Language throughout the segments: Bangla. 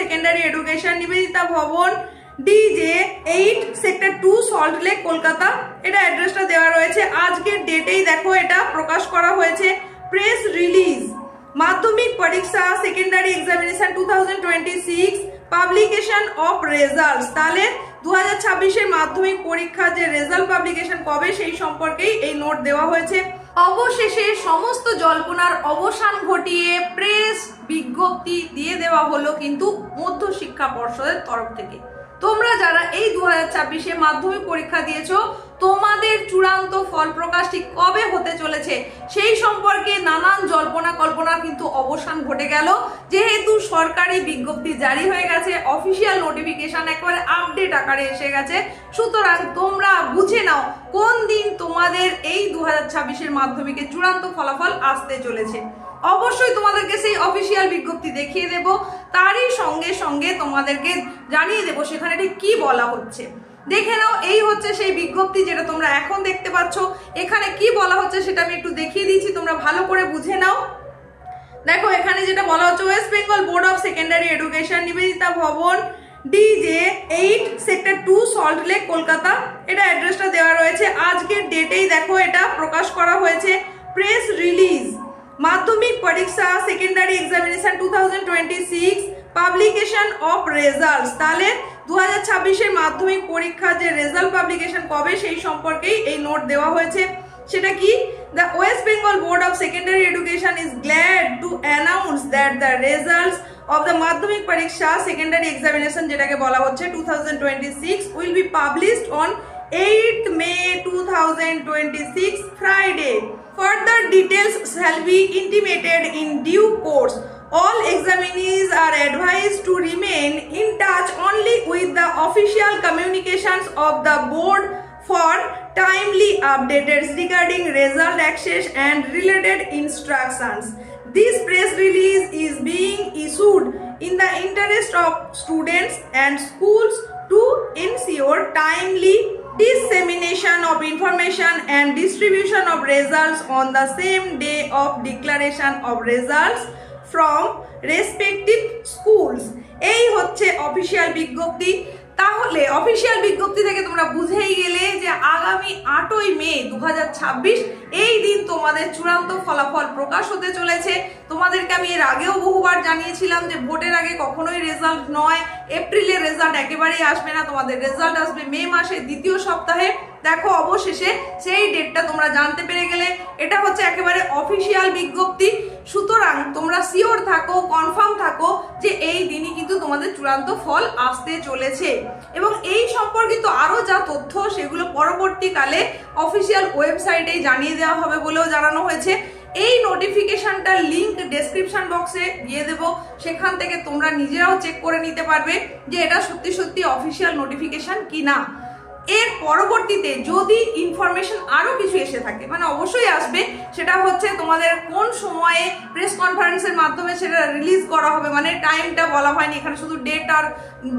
সেকেন্ডারি এডুকেশন, নিবেদিতা ভবন, DJ8 sector 2, salt lake, Kolkata. এটা অ্যাড্রেসটা দেওয়া রয়েছে। আজকের ডেটেই দেখো এটা প্রকাশ করা হয়েছে প্রেস রিলিজ। মাধ্যমিক পরীক্ষা secondary examination 2026 publication of results. তাহলে 2026 মাধ্যমিক পরীক্ষার যে রেজাল্ট পাবলিকেশন কবে সেই সম্পর্কেই এই নোট দেওয়া হয়েছে। অবশেষে সমস্ত জল্পনার অবসান ঘটিয়ে প্রেস বিজ্ঞপ্তি দিয়ে দেওয়া হলো কিন্তু মধ্য শিক্ষা পর্ষদের তরফ থেকে। তোমরা যারা এই 2026 মাধ্যমিক পরীক্ষা দিয়েছো তোমাদের চূড়ান্ত ফল প্রকাশ ঠিক কবে হতে চলেছে সেই সম্পর্কে নানান জল্পনা কল্পনার কিন্তু অবসান ঘটে গেল, যেহেতু সরকারি বিজ্ঞপ্তি জারি হয়ে গেছে, অফিসিয়াল নোটিফিকেশন একেবারে আপডেট আকারে এসে গেছে। সুতরাং তোমরা বুঝে নাও কোন দিন তোমাদের এই 2026 মাধ্যমিকের চূড়ান্ত ফলাফল আসতে চলেছে। অবশ্যই তোমাদেরকে সেই অফিসিয়াল বিজ্ঞপ্তি দেখিয়ে দেব, তারই সঙ্গে সঙ্গে তোমাদেরকে জানিয়ে দেব সেখানে ঠিক কি বলা হচ্ছে। দেখে নাও, এই হচ্ছে সেই বিজ্ঞপ্তি যেটা তোমরা এখন দেখতে পাচ্ছ। এখানে কি বলা হচ্ছে সেটা আমি একটু দেখিয়ে দিচ্ছি, তোমরা ভালো করে বুঝে নাও। দেখো এখানে যেটা বলা হচ্ছে, West Bengal board of secondary education, Nivedita ভবন, DJ8 sector 2, salt lake, Kolkata. এটা অ্যাড্রেসটা দেওয়া রয়েছে। আজকের ডেটেই দেখো এটা প্রকাশ করা হয়েছে প্রেস রিলিজ। মাধ্যমিক পরীক্ষা secondary examination 2026 publication of results. তাহলে 2026 মাধ্যমিক পরীক্ষা যে রেজাল্ট পাবলিকেশন কবে সেই সম্পর্কেই এই নোট দেওয়া হয়েছে। সেটা কি? The West Bengal Board of Secondary Education is glad to announce that the results of the Madhyamik Pariksha Secondary Examination যেটাকে বলা হচ্ছে 2026 will be published on 8th May 2026 Friday. Further details shall be intimated in due course. All examinees are advised to remain in touch only with the official communications of the board for timely updates regarding result access and related instructions. This press release is being issued in the interest of students and schools to ensure timely dissemination of information and distribution of results on the same day of declaration of results from respective schools. এই হচ্ছে অফিসিয়াল বিজ্ঞপ্তি। তাহলে অফিসিয়াল বিজ্ঞপ্তি থেকে তোমরা বুঝেই গেলে যে আগামী 8ই মে 2026 এই দিন তোমাদের চূড়ান্ত ফলাফল প্রকাশ হতে চলেছে। তোমাদেরকে আমি এর আগেও বহুবার জানিয়েছিলাম যে ভোটের আগে কখনোই রেজাল্ট নয়, এপ্রিলের রেজাল্ট একেবারেই আসবে না, তোমাদের রেজাল্ট আসবে মে মাসের দ্বিতীয় সপ্তাহে। দেখো অবশেষে সেই ডেটটা তোমরা জানতে পেরে গেলে। এটা হচ্ছে একেবারে অফিসিয়াল বিজ্ঞপ্তি। সুতরাং তোমরা শিওর থাকো, কনফার্ম থাকো যে এই দিনই কিন্তু তোমাদের চূড়ান্ত ফল আসতে চলেছে। এবং এই সম্পর্কিত আরো যা তথ্য সেগুলো পরবর্তীকালে অফিসিয়াল ওয়েবসাইটেই জানিয়ে দেওয়া হবে বলেও জানানো হয়েছে। এই নোটিফিকেশনটার লিংক ডেসক্রিপশন বক্সে দিয়ে দেব, সেখান থেকে তোমরা নিজেরাও চেক করে নিতে পারবে যে এটা সত্যি সত্যি অফিসিয়াল নোটিফিকেশন কিনা। এর পরবর্তীতে যদি ইনফরমেশন আরো কিছু এসে থাকে, মানে অবশ্যই আসবে, সেটা হচ্ছে তোমাদের কোন সময়ে প্রেস কনফারেন্সের মাধ্যমে সেটা রিলিজ করা হবে, মানে টাইমটা বলা হয়নি, এখানে শুধু ডেট আর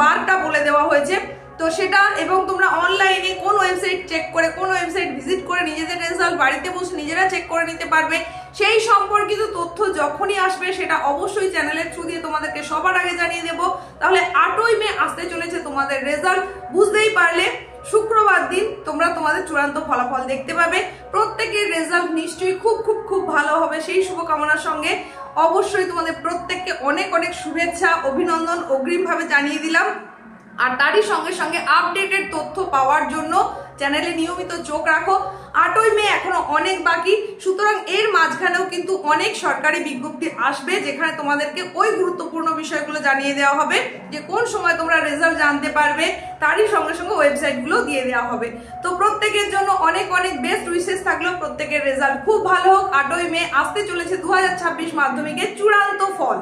বারটা বলে দেওয়া হয়েছে। তো সেটা এবং তোমরা অনলাইনে কোন ওয়েবসাইট চেক করে, কোন ওয়েবসাইট ভিজিট করে নিজেদের রেজাল্ট বাড়িতে বসে নিজেরা চেক করে নিতে পারবে, সেই সম্পর্কিত তথ্য যখনই আসবে সেটা অবশ্যই চ্যানেলের থ্রু দিয়ে তোমাদেরকে সবার আগে জানিয়ে দেব। তাহলে 8ই মে আসতে চলেছে তোমাদের রেজাল্ট। বুঝতেই পারলে শুক্রবার দিন তোমরা তোমাদের চূড়ান্ত ফলাফল দেখতে পাবে। প্রত্যেকের রেজাল্ট নিশ্চয়ই খুব খুব খুব ভালো হবে সেই শুভকামনার সঙ্গে অবশ্যই তোমাদের প্রত্যেককে অনেক অনেক শুভেচ্ছা, অভিনন্দন অগ্রিমভাবে জানিয়ে দিলাম। আর তারই সঙ্গে সঙ্গে আপডেটেড তথ্য পাওয়ার জন্য চ্যানেলে নিয়মিত চোখ রাখো। 8ই মে এখনো অনেক বাকি, সুতরাং এর মাঝখানেও কিন্তু অনেক সরকারি বিজ্ঞপ্তি আসবে যেখানে তোমাদেরকে ওই গুরুত্বপূর্ণ বিষয়গুলো জানিয়ে দেওয়া হবে যে কোন সময় তোমরা রেজাল্ট জানতে পারবে, তারই সঙ্গে সঙ্গে ওয়েবসাইটগুলো দিয়ে দেওয়া হবে। তো প্রত্যেকের জন্য অনেক অনেক বেস্ট উইশেস থাকলো, প্রত্যেকের রেজাল্ট খুব ভালো হোক। 8ই মে আসতে চলেছে 2026 মাধ্যমিকের চূড়ান্ত ফল।